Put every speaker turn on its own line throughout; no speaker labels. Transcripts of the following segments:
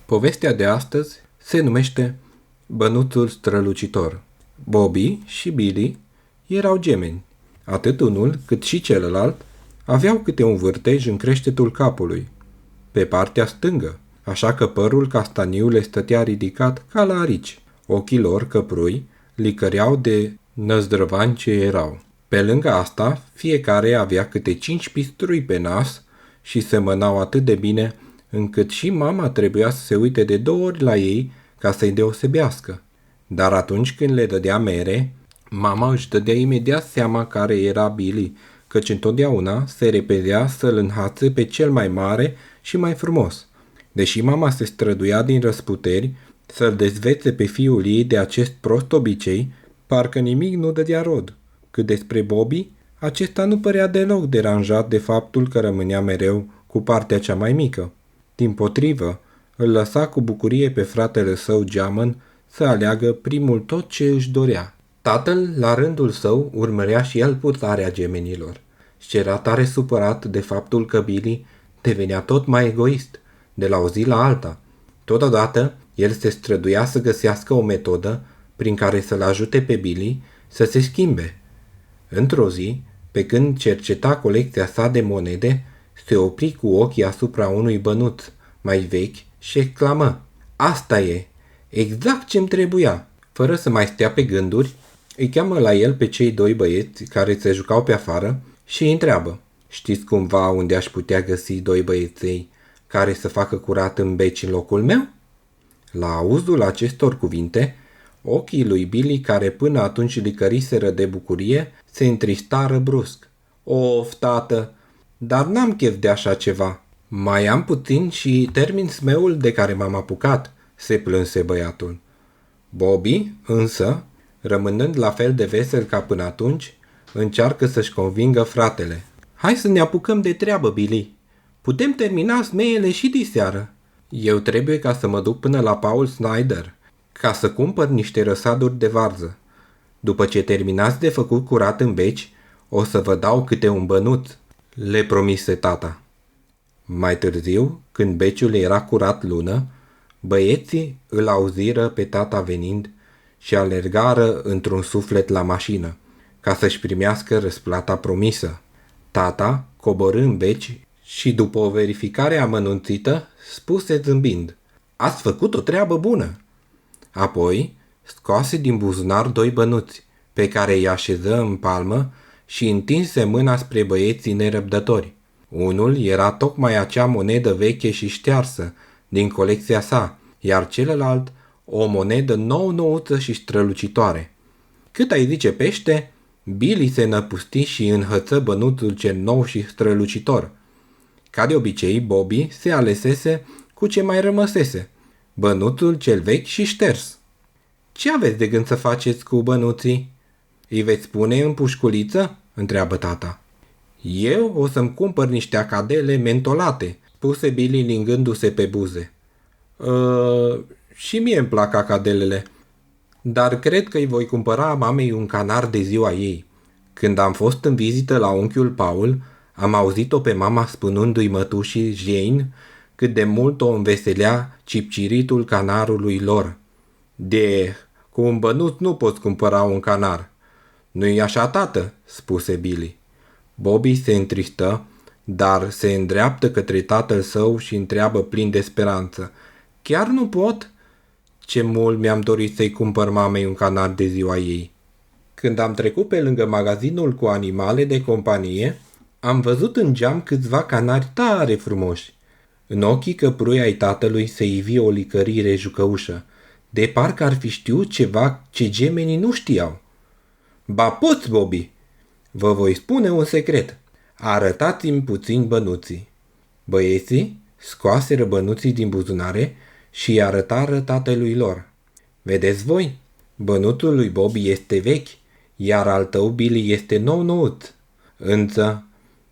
Povestea de astăzi se numește Bănuțul strălucitor. Bobby și Billy erau gemeni. Atât unul cât și celălalt aveau câte un vârtej în creștetul capului, pe partea stângă, așa că părul castaniu le stătea ridicat ca la arici. Ochii lor căprui licăreau de năzdrăvani ce erau. Pe lângă asta, fiecare avea câte 5 pistrui pe nas și semănau atât de bine încât și mama trebuia să se uite de 2 ori la ei ca să-i deosebească. Dar atunci când le dădea mere, mama își dădea imediat seama care era Billy, căci întotdeauna se repezea să-l înhațe pe cel mai mare și mai frumos. Deși mama se străduia din răsputeri să-l dezvețe pe fiul ei de acest prost obicei, parcă nimic nu dădea rod. Cât despre Bobby, acesta nu părea deloc deranjat de faptul că rămânea mereu cu partea cea mai mică. Dimpotrivă, îl lăsa cu bucurie pe fratele său geamăn să aleagă primul tot ce își dorea. Tatăl, la rândul său, urmărea și el purtarea gemenilor și era tare supărat de faptul că Billy devenea tot mai egoist, de la o zi la alta. Totodată, el se străduia să găsească o metodă prin care să-l ajute pe Billy să se schimbe. Într-o zi, pe când cerceta colecția sa de monede, se opri cu ochii asupra unui bănuț mai vechi și exclamă: "Asta e! Exact ce-mi trebuia!" Fără să mai stea pe gânduri, îi cheamă la el pe cei 2 băieți care se jucau pe afară și îi întreabă: "Știți cumva unde aș putea găsi 2 băieței care să facă curat în beci în locul meu?" La auzul acestor cuvinte, ochii lui Billy, care până atunci licăriseră de bucurie, se întristară brusc. "Of, tată, dar n-am chef de așa ceva. Mai am puțin și termin smeul de care m-am apucat," se plânse băiatul. Bobby, însă, rămânând la fel de vesel ca până atunci, încearcă să-și convingă fratele. "Hai să ne apucăm de treabă, Billy. Putem termina smeele și diseară. Eu trebuie ca să mă duc până la Paul Snyder, ca să cumpăr niște răsaduri de varză. După ce terminați de făcut curat în beci, o să vă dau câte un bănuț," le promise tata. Mai târziu, când beciul era curat lună, băieții îl auziră pe tata venind și alergară într-un suflet la mașină, ca să-și primească răsplata promisă. Tata coborî în beci și după o verificare amănunțită, spuse zâmbind: "Ați făcut o treabă bună." Apoi scoase din buzunar 2 bănuți, pe care îi așeză în palmă și întinse mâna spre băieții nerăbdători. Unul era tocmai acea monedă veche și ștearsă din colecția sa, iar celălalt o monedă nou-nouță și strălucitoare. "Cât ai zice, pește?" Billy se năpusti și înhăță bănuțul cel nou și strălucitor. Ca de obicei, Bobby se alesese cu ce mai rămăsese, bănuțul cel vechi și șters. "Ce aveți de gând să faceți cu bănuții? Îi veți pune în pușculiță?" întreabă tata. "Eu o să-mi cumpăr niște acadele mentolate," spuse Billy lingându-se pe buze. Și mie îmi plac acadelele, dar cred că îi voi cumpăra mamei un canar de ziua ei. Când am fost în vizită la unchiul Paul, am auzit-o pe mama spunându-i mătușii Jane cât de mult o înveselea cipciritul canarului lor. Cu un bănuț nu poți cumpăra un canar." "Nu-i așa, tată?" spuse Billy. Bobby se întristă, dar se îndreaptă către tatăl său și întreabă plin de speranță: "Chiar nu pot? Ce mult mi-am dorit să-i cumpăr mamei un canar de ziua ei." Când am trecut pe lângă magazinul cu animale de companie, am văzut în geam câțiva canari tare frumoși. În ochii căprui ai tatălui se ivi o licărire jucăușă, de parcă ar fi știut ceva ce gemenii nu știau. "Ba poți, Bobby! Vă voi spune un secret. Arătați-mi puțin bănuții." Băieții scoaseră bănuții din buzunare și îi arătară tatălui lor. "Vedeți voi? Bănuțul lui Bobby este vechi, iar al tău, Billy, este nou-nouț. Însă,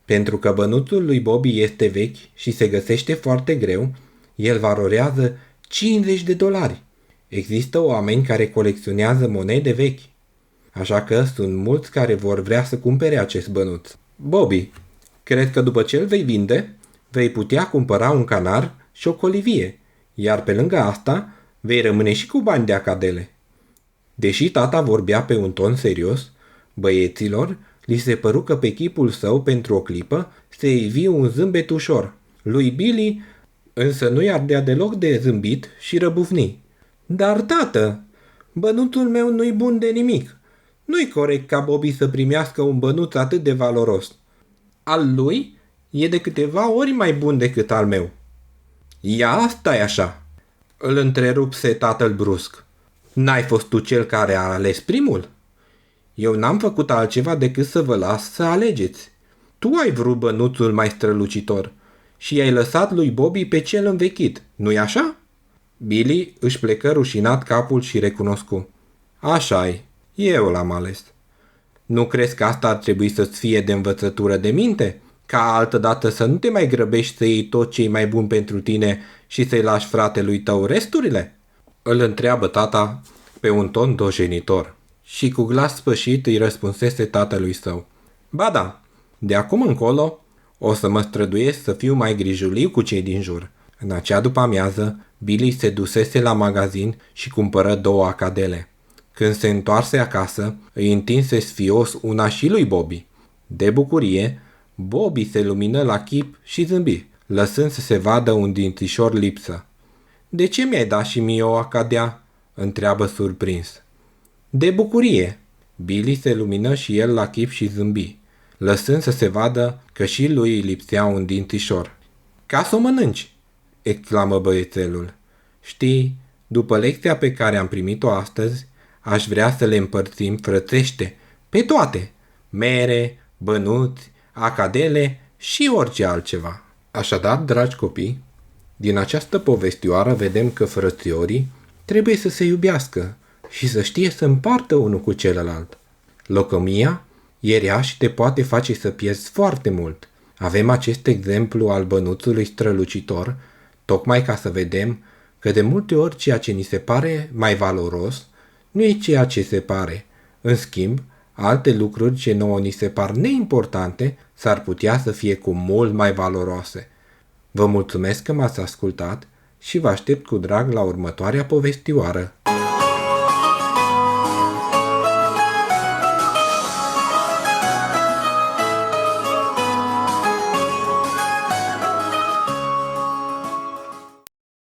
pentru că bănuțul lui Bobby este vechi și se găsește foarte greu, el valorează $50. Există oameni care colecționează monede vechi, așa că sunt mulți care vor vrea să cumpere acest bănuț. Bobby, cred că după ce îl vei vinde, vei putea cumpăra un canar și o colivie, Iar pe lângă asta, vei rămâne și cu bani de acadele. Deși tata vorbea pe un ton serios, băieților li se păru că pe chipul său, pentru o clipă, se ivi un zâmbet ușor. Lui Billy însă nu-i ardea deloc de zâmbit și răbufni. Dar, tată, bănuțul meu nu-i bun de nimic. Nu-i corect ca Bobby să primească un bănuț atât de valoros. Al lui e de câteva ori mai bun decât al meu. Ia asta e așa, îl întrerupse tatăl brusc. N-ai fost tu cel care a ales primul? Eu n-am făcut altceva decât să vă las să alegeți. Tu ai vrut bănuțul mai strălucitor și i-ai lăsat lui Bobby pe cel învechit, nu-i așa? Billy își plecă rușinat capul și recunoscu. Așa-i, eu l-am ales. Nu crezi că asta ar trebui să-ți fie de învățătură de minte? Ca altădată să nu te mai grăbești să iei tot ce-i mai bun pentru tine și să-i lași fratelui tău resturile? Îl întreabă tata pe un ton dojenitor și cu glas spășit îi răspunsese tatălui său. Ba da, de acum încolo o să mă străduiesc să fiu mai grijuliu cu cei din jur. În acea după-amiază, Billy se dusese la magazin și cumpără 2 acadele. Când se întoarse acasă, îi întinse sfios una și lui Bobby. De bucurie, Bobby se lumină la chip și zâmbi, lăsând să se vadă un dințișor lipsă. De ce mi-ai dat și mie o acadea?" întreabă surprins. De bucurie. Billy se lumină și el la chip și zâmbi, lăsând să se vadă că și lui îi lipsea un dințișor. Ca să o mănânci!" exclamă băiețelul. Știi, după lecția pe care am primit-o astăzi, aș vrea să le împărțim frățește, pe toate, mere, bănuți, acadele și orice altceva. Așadar, dragi copii, din această povestioară vedem că frățiorii trebuie să se iubească și să știe să împartă unul cu celălalt. Locomia e rea și te poate face să pierzi foarte mult. Avem acest exemplu al bănuțului strălucitor, tocmai ca să vedem că de multe ori ceea ce ni se pare mai valoros nu e ceea ce se pare. În schimb, alte lucruri ce nouă ni se par neimportante s-ar putea să fie cu mult mai valoroase. Vă mulțumesc că m-ați ascultat și vă aștept cu drag la următoarea povestioară.